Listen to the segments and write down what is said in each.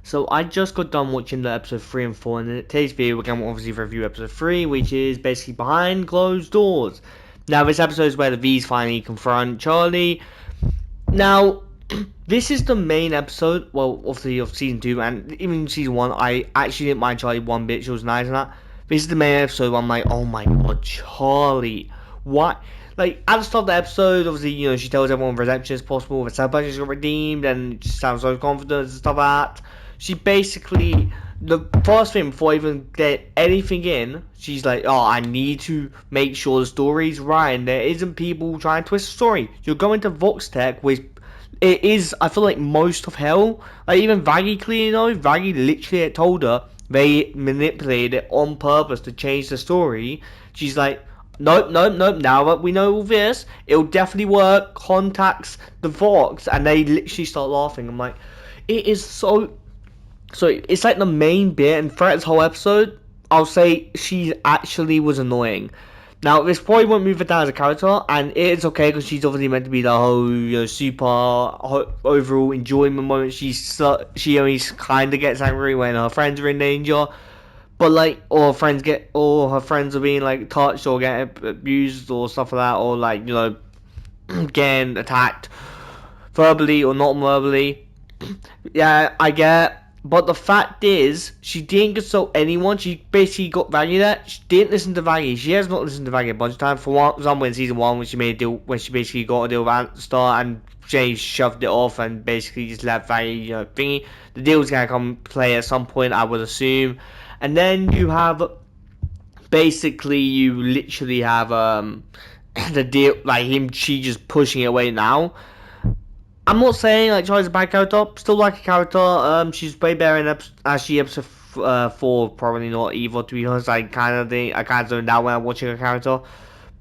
So I just got done watching the episode 3 and 4, and in today's video we're going to obviously review episode 3, which is basically Behind Closed Doors. Now this episode is where the V's finally confront Charlie. Now, this is the main episode, well, obviously of season 2, and even season 1, I actually didn't mind Charlie one bit, she was nice and that. This is the main episode where I'm like, oh my god, Charlie, what? Like, at the start of the episode, obviously, you know, she tells everyone redemption is possible, the Salvation got redeemed, and it just sounds so confident and stuff like that. She basically, the first thing before I even get anything in, she's like, oh, I need to make sure the story's right, and there isn't people trying to twist the story. You're going to Vox Tech, which it is, I feel like, most of hell. Like, even Vaggie clearly knows. Vaggie literally had told her they manipulated it on purpose to change the story. She's like, nope, now that we know all this, it'll definitely work. Contacts the Vox, and they literally start laughing. I'm like, it is so it's like the main bit, and throughout this whole episode, I'll say she actually was annoying. Now, this probably won't move her down as a character, and it's okay because she's obviously meant to be the whole, you know, super overall enjoyment moment. She only kind of gets angry when her friends are in danger, but like, or her friends are being like touched or getting abused or stuff like that, or like, you know, getting attacked verbally or not verbally. Yeah, I get. But the fact is, she didn't consult anyone. She basically got Vaggie there. She didn't listen to Vaggie. She has not listened to Vaggie a bunch of times. For example, in season 1, when she made a deal, when she basically got a deal with Antstar, and Jay shoved it off and basically just let Vaggie, you know, thingy. The deal was gonna come play at some point, I would assume. And then you have, basically, you literally have the deal, like him, she just pushing it away now. I'm not saying like Charlie's a bad character. Still like a character. She's way better in episode 4. Probably not either. To be honest, I kind of zoned out when I'm watching a character.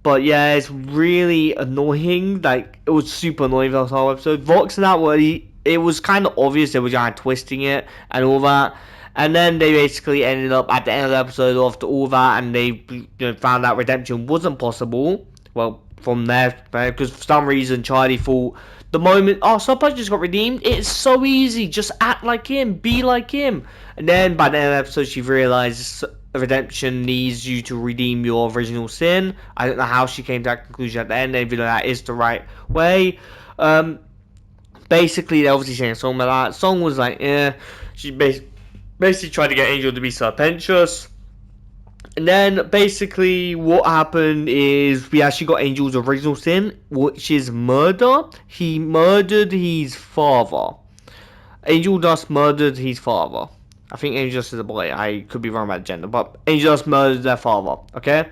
But yeah, it's really annoying. Like, it was super annoying for the whole episode. Vox and that were, it was kind of obvious they were kind of twisting it and all that. And then they basically ended up at the end of the episode after all that, and they, you know, found out redemption wasn't possible. Well, from there, because for some reason Charlie thought the moment, oh, Subpunch just got redeemed, it's so easy, just act like him, be like him. And then by the end of the episode, she realizes redemption needs you to redeem your original sin. I don't know how she came to that conclusion at the end, even though that is the right way. Basically, they're obviously saying a song about that. Song was like, she basically tried to get Angel to be serpentious. And then, basically, what happened is we actually got Angel's original sin, which is murder. He murdered his father. Angel Dust murdered his father. I think Angel Dust is a boy. I could be wrong about the gender, but Angel Dust murdered their father, okay?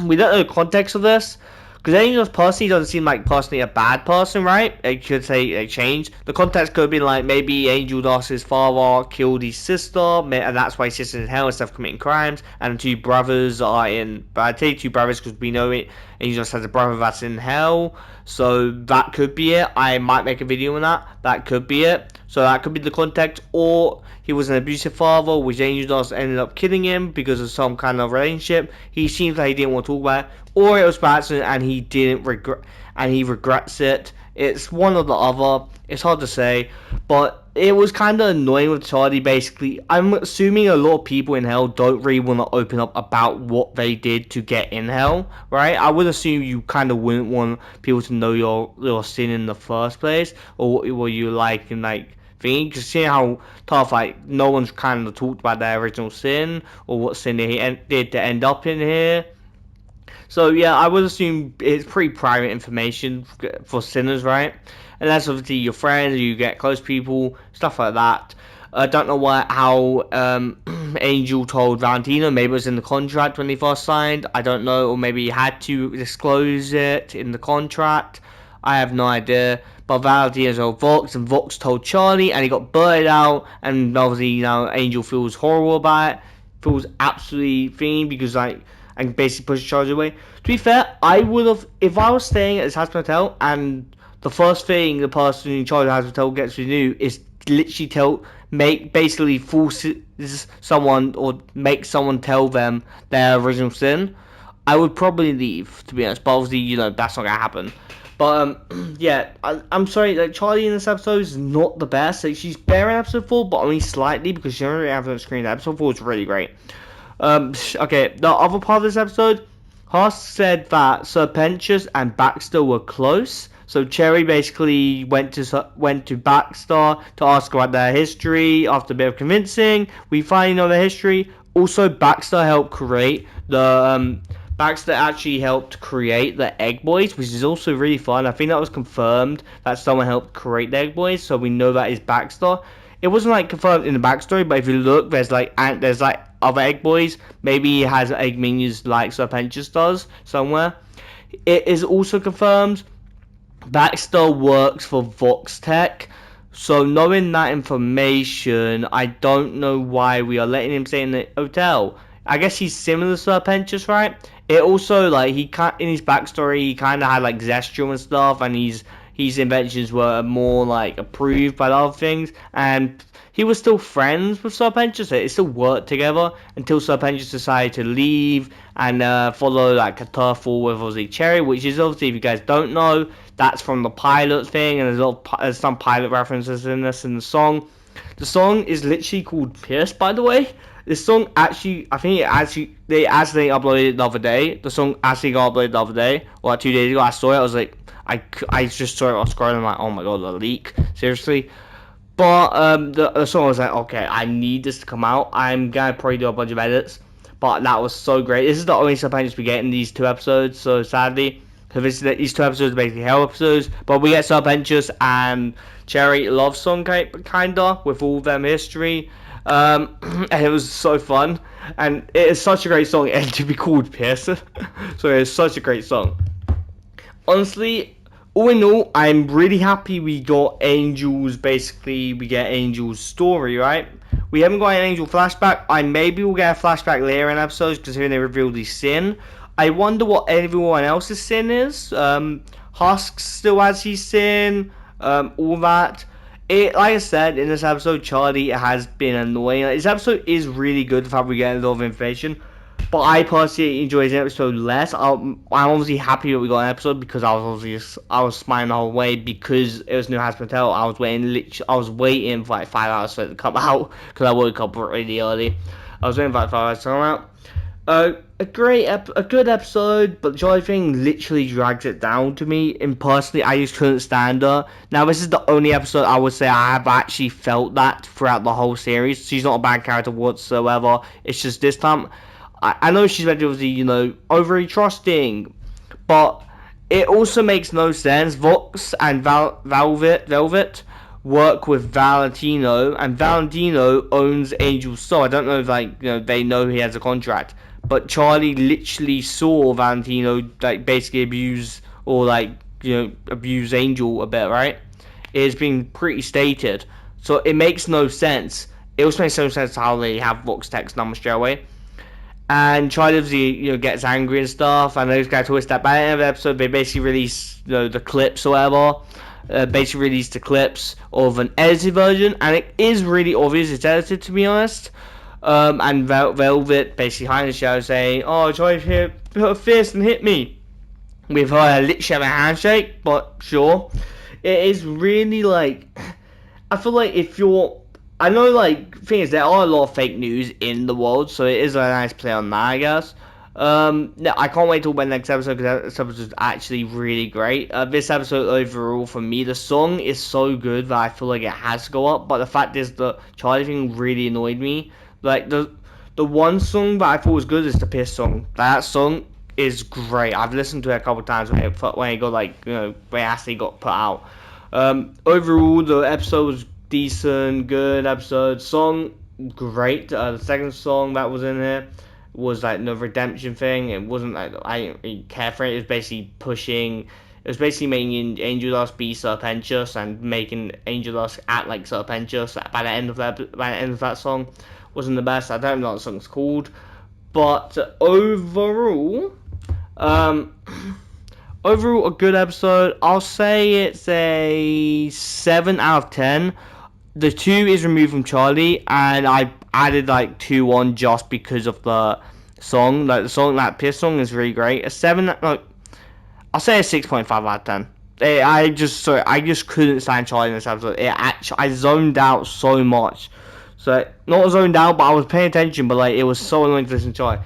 We don't know the context of this, because Angel Dust personally doesn't seem like personally a bad person, right? It could say they changed. The context could be like maybe Angel Dust's father killed his sister, and that's why his sister's in hell instead of committing crimes, and the 2 brothers are in. But I'd say 2 brothers because we know it. Angel Dust has a brother that's in hell, so that could be it. I might make a video on that. That could be it. So that could be the context, or he was an abusive father, which Angel Dust ended up killing him because of some kind of relationship. He seems like he didn't want to talk about it, or it was by accident and he didn't regret, and he regrets it. It's one or the other. It's hard to say, but it was kind of annoying with Charlie. Basically, I'm assuming a lot of people in hell don't really want to open up about what they did to get in hell, right? I would assume you kind of wouldn't want people to know your sin in the first place, or what you like and like thing. Because seeing how tough, like, no one's kind of talked about their original sin or what sin they did to end up in here. So yeah, I would assume it's pretty private information for sinners, right? And that's obviously your friends, you get close people, stuff like that. I don't know how Angel told Valentino. Maybe it was in the contract when they first signed. I don't know, or maybe he had to disclose it in the contract. I have no idea. But Valentino told Vox, and Vox told Charlie, and he got blurted out. And obviously, you know, Angel feels horrible about it. Feels absolutely thingy because, like, and basically push Charlie away. To be fair, I would have, if I was staying at this Hazbin hotel and the first thing the person in charge of the Hazbin hotel gets to do is literally basically forces someone or make someone tell them their original sin, I would probably leave, to be honest. But obviously, you know, that's not gonna happen. But yeah, I'm sorry. Like Charlie in this episode is not the best. Like she's better in episode 4, but only slightly because she only has on screen. Episode 4 is really great. Okay, the other part of this episode, Haas said that Serpentius and Baxter were close. So Cherry basically went to Baxter to ask about their history. After a bit of convincing, we finally know their history. Also, Baxter helped create the Baxter actually helped create the Egg Boys, which is also really fun. I think that was confirmed that someone helped create the Egg Boys, so we know that is Baxter. It wasn't like confirmed in the backstory, but if you look, there's like other Egg Boys. Maybe he has egg minions like Serpentius does somewhere. It is also confirmed Baxter works for Vox Tech. So knowing that information, I don't know why we are letting him stay in the hotel. I guess he's similar to Serpentius, right? It also like in his backstory he kind of had like Zestral and stuff, and his inventions were more like approved by other things, and he was still friends with Serpentius. They still worked together until Serpentius decided to leave and follow like a turf war with Ozzy Cherry, which is obviously, if you guys don't know, that's from the pilot thing, and there's some pilot references in this in the song. The song is literally called Pierce, by the way. This song actually, I think they actually uploaded it the other day. The song actually got uploaded the other day, or like 2 days ago. I saw it. I was like, I just saw it. I was scrolling. I'm like, oh my god, a leak, seriously. But the song was like, okay, I need this to come out. I'm gonna probably do a bunch of edits. But that was so great. This is the only Serpentius we get in these 2 episodes. So sadly, so these 2 episodes are basically hell episodes. But we get Serpentius and Cherry love song kinda with all of them history. And it was so fun, and it is such a great song, and to be called Pierce, so it's such a great song. Honestly, all in all, I'm really happy we got Angel's. Basically, we get Angel's story, right? We haven't got an Angel flashback. Maybe we'll get a flashback later in episodes, considering they revealed his sin. I wonder what everyone else's sin is. Husk still has his sin. All that. Like I said in this episode, Charlie has been annoying. This episode is really good. The fact we get a lot of information, but I personally enjoyed the episode less. I'm obviously happy that we got an episode because I was smiling the whole way because it was new Hazbin. I was waiting for like 5 hours for it to come out because I woke up really early. I was waiting for like 5 hours to come out. A good episode, but the Charlie thing literally drags it down to me. And personally, I just couldn't stand her. Now, this is the only episode I would say I have actually felt that throughout the whole series. She's not a bad character whatsoever. It's just this time, I know she's meant to be, overly trusting, but it also makes no sense. Vox and Velvet work with Valentino, and Valentino owns Angel's soul. I don't know if they know he has a contract. But Charlie literally saw Valentino basically abuse Angel a bit, right? It's been pretty stated, so it makes no sense. It also makes no sense how they have Vox Tech's number straight away. And Charlie obviously gets angry and stuff, and those guys twist that. By the end of the episode, they basically release the clips or whatever. Basically released the clips of an edited version, and it is really obvious it's edited, to be honest. And Velvet basically behind the show saying, "Oh, Charlie put her fist and hit me," with her literally having a handshake. But sure, it is really I feel like I know thing is there are a lot of fake news in the world, so it is a nice play on that, I guess. I can't wait to talk about the next episode because this episode is actually really great. This episode overall for me, the song is so good that I feel like it has to go up. But the fact is, the Charlie thing really annoyed me. The one song that I thought was good is the Pierce song. That song is great. I've listened to it a couple of times when it got when it actually got put out. Overall, the episode was decent, good episode. Song great. The second song that was in here was the redemption thing. It wasn't I didn't really care for it. It was basically pushing. It was basically making Angel Dust be Serpentius and making Angel Dust act like Serpentius. By the end of that song, wasn't the best. I don't know what the song's called, but overall, overall a good episode. I'll say it's a 7 out of 10. The 2 is removed from Charlie, and I added 2 on just because of the song. That Pierce song is really great. A 7, I'll say a 6.5 out of 10. I just couldn't stand Charlie in this episode. I zoned out so much. So not zoned out, but I was paying attention. But like, it was so annoying to listen to Charlie.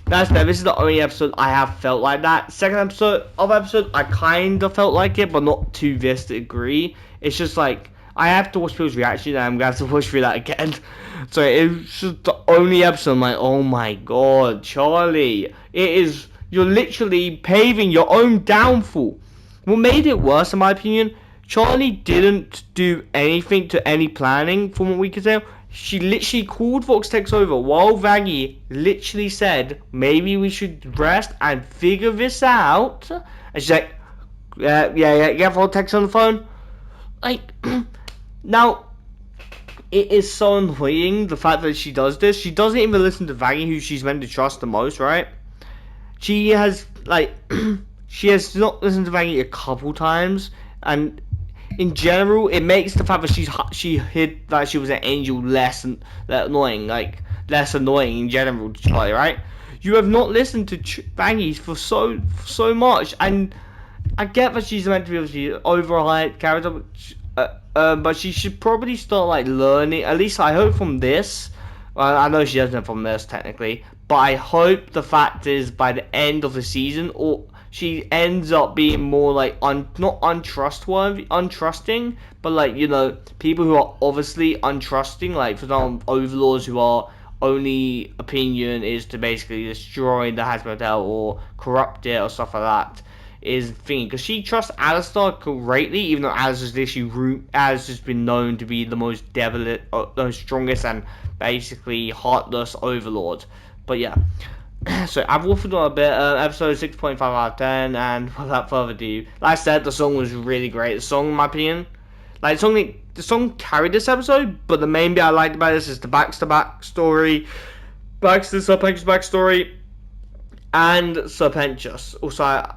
That's fair. This is the only episode I have felt like that. Second episode, I kind of felt like it, but not to this degree. It's just like I have to watch people's reaction, and I'm gonna have to watch through that again. So it's just the only episode. I'm like, oh my god, Charlie! You're literally paving your own downfall. What made it worse, in my opinion, Charlie didn't do anything to any planning, from what we could tell. She literally called Voxtex over while Vaggie literally said, maybe we should rest and figure this out. And she's like, get Voxtex on the phone. Like, now, it is so annoying, the fact that she does this. She doesn't even listen to Vaggie, who she's meant to trust the most, right? She has, like, she has not listened to Vaggie a couple times, and in general, it makes the fact that she hid that she was an angel less annoying, like less annoying in general to Charlie, right? You have not listened to Vaggie for so much, and I get that she's meant to be obviously overhyped character, but she should probably start like learning. At least I hope from this. Well, I know she doesn't from this technically, but I hope the fact is by the end of the season, or she ends up being more like not untrusting, but like, you know, people who are obviously untrusting, like for example overlords who are only opinion is to basically destroy the Hazbin Hotel or corrupt it or stuff like that, is the thing. Because she trusts Alistar greatly, even though Alistar's has been known to be the most devilish, the strongest and basically heartless overlord. But yeah, so I've waffled on a bit. Episode 6.5 out of 10, and without further ado, like I said, the song was really great. The song, in my opinion, like the song carried this episode, but the main bit I liked about this is the Baxter backstory, Serpentius backstory, and Serpentius. Also, I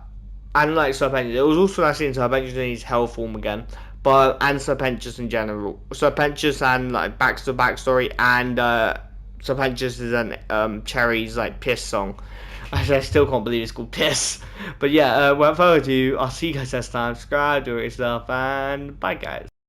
didn't like Serpentius. It was also nice seeing Serpentius in his hell form again, and Serpentius in general. Serpentius and like Baxter backstory, and Serpentius is an Cherry's like piss song. I still can't believe it's called piss. But yeah, without further ado, I'll see you guys next time. Subscribe, do it yourself, and bye guys.